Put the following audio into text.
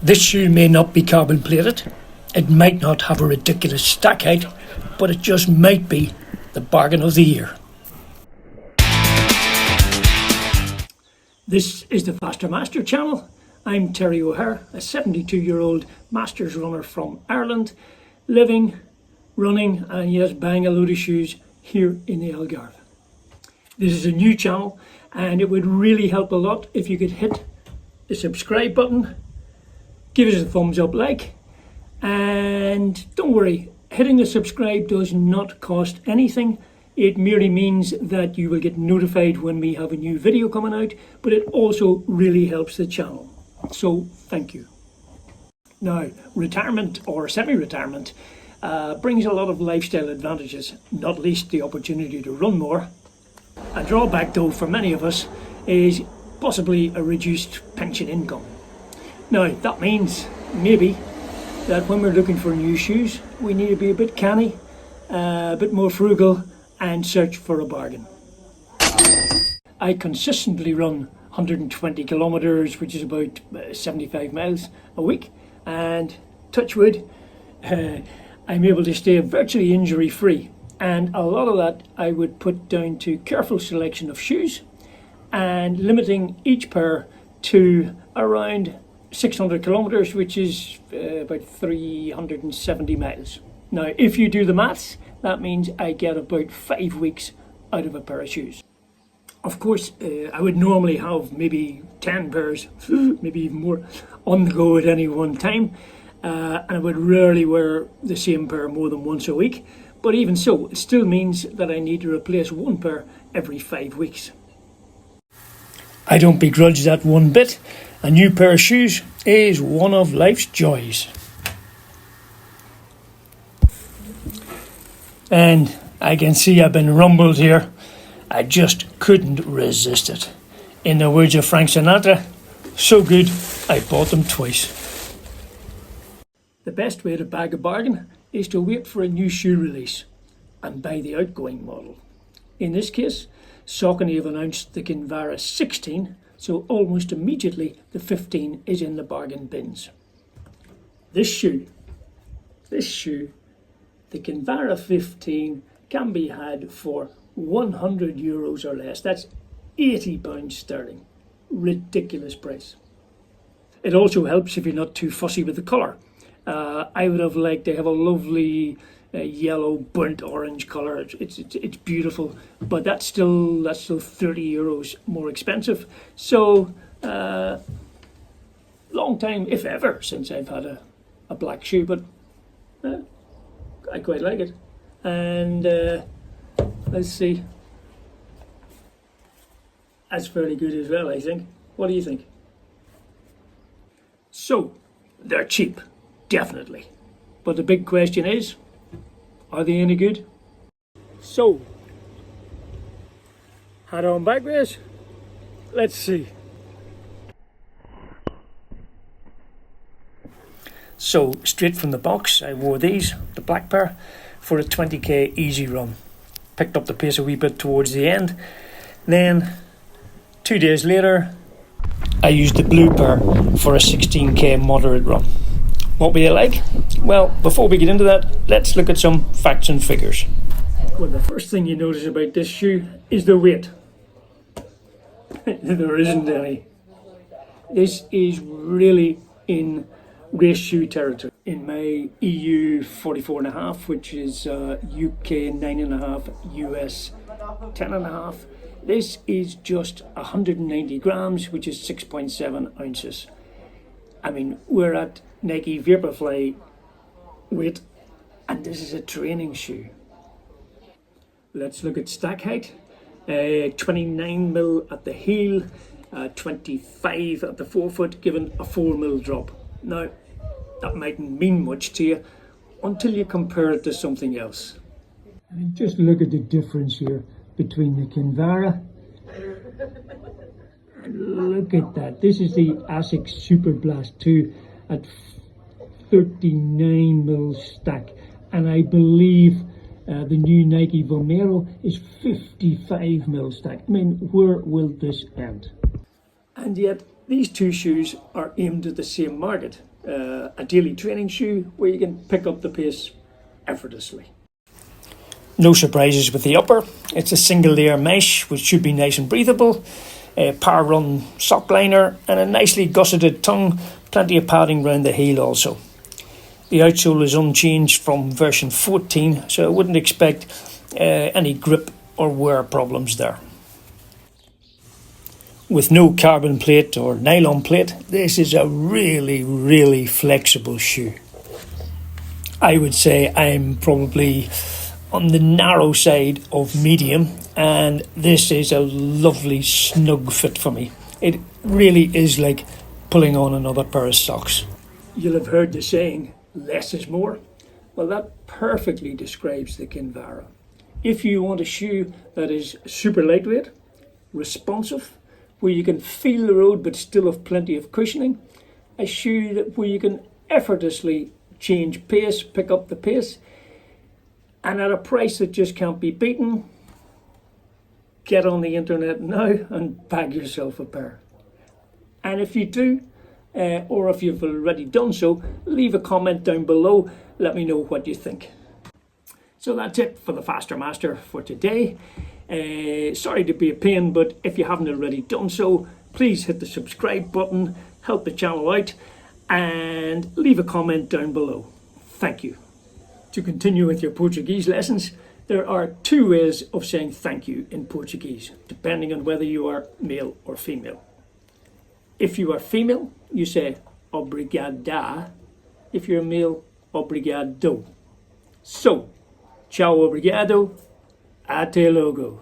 This shoe may not be carbon plated, it might not have a ridiculous stack height, but it just might be the bargain of the year. This is the Faster Master channel. I'm Terry O'Hare, a 72-year-old masters runner from Ireland, living, running and yes, buying a load of shoes here in the Algarve. This is a new channel and it would really help a lot if you could hit the subscribe button, give us a thumbs up like, and don't worry, hitting the subscribe does not cost anything. It merely means that you will get notified when we have a new video coming out, but it also really helps the channel. So thank you. Now, retirement or semi-retirement brings a lot of lifestyle advantages, not least the opportunity to run more. A drawback though for many of us is possibly a reduced pension income. Now that means maybe that when we're looking for new shoes we need to be a bit canny, a bit more frugal and search for a bargain. I consistently run 120 kilometers, which is about 75 miles a week, and touch wood, I'm able to stay virtually injury free, and a lot of that I would put down to careful selection of shoes and limiting each pair to around 600 kilometers, which is about 370 miles. Now if you do the maths, that means I get about 5 weeks out of a pair of shoes. Of course, I would normally have maybe 10 pairs, maybe even more, on the go at any one time. And I would rarely wear the same pair more than once a week. But even so, it still means that I need to replace one pair every 5 weeks. I don't begrudge that one bit. A new pair of shoes is one of life's joys. And I can see I've been rumbled here. I just couldn't resist it. In the words of Frank Sinatra, so good I bought them twice. The best way to bag a bargain is to wait for a new shoe release and buy the outgoing model. In this case, Saucony have announced the Kinvara 16, so almost immediately the 15 is in the bargain bins. This shoe, the Kinvara 15, can be had for €100 or less. That's £80 sterling. Ridiculous price. It also helps if you're not too fussy with the colour. I would have liked to have a lovely yellow burnt orange colour. It's beautiful, but that's still €30 more expensive. So long time, if ever, since I've had a black shoe, but I quite like it. And let's see, that's fairly good as well, I think. What do you think? So they're cheap, definitely, but the big question is, are they any good? So hat on back race, let's see. So straight from the box I wore these, the black pair, for a 20k easy run. Picked up the pace a wee bit towards the end. Then 2 days later I used the blue pair for a 16k moderate run. What were you like? Well, before we get into that, let's look at some facts and figures. Well, the first thing you notice about this shoe is the weight. There isn't any. This is really in race shoe territory. In my EU 44.5, which is UK 9.5, US 10.5, this is just 190 grams, which is 6.7 ounces. I mean, we're at Nike Vaporfly weight, and this is a training shoe. Let's look at stack height. 29 mil at the heel, 25 at the forefoot, giving a 4 mil drop. Now, that mightn't mean much to you until you compare it to something else. And just look at the difference here between the Kinvara. Look at that. This is the Asics Super Blast 2 at 39 mil stack, and I believe the new Nike Vomero is 55 mil stack. I mean, where will this end? And yet these two shoes are aimed at the same market. a daily training shoe where you can pick up the pace effortlessly. No surprises with the upper. It's a single layer mesh which should be nice and breathable, a power run sock liner and a nicely gusseted tongue, plenty of padding around the heel also. The outsole is unchanged from version 14, so I wouldn't expect any grip or wear problems there. With no carbon plate or nylon plate, this is a really flexible shoe. I would say I'm probably on the narrow side of medium, and this is a lovely snug fit for me. It really is like pulling on another pair of socks. You'll have heard the saying, less is more. Well, that perfectly describes the Kinvara. If you want a shoe that is super lightweight, responsive, where you can feel the road but still have plenty of cushioning, a shoe where you can effortlessly change pace, pick up the pace, and at a price that just can't be beaten, get on the internet now and bag yourself a pair. And if you do, or if you've already done so, leave a comment down below. Let me know what you think. So that's it for the Faster Master for today. Sorry to be a pain, but if you haven't already done so, please hit the subscribe button, help the channel out, and leave a comment down below. Thank you. To continue with your Portuguese lessons, there are 2 ways of saying thank you in Portuguese, depending on whether you are male or female. If you are female, you say obrigada. If you're male, obrigado. So, ciao obrigado, até logo.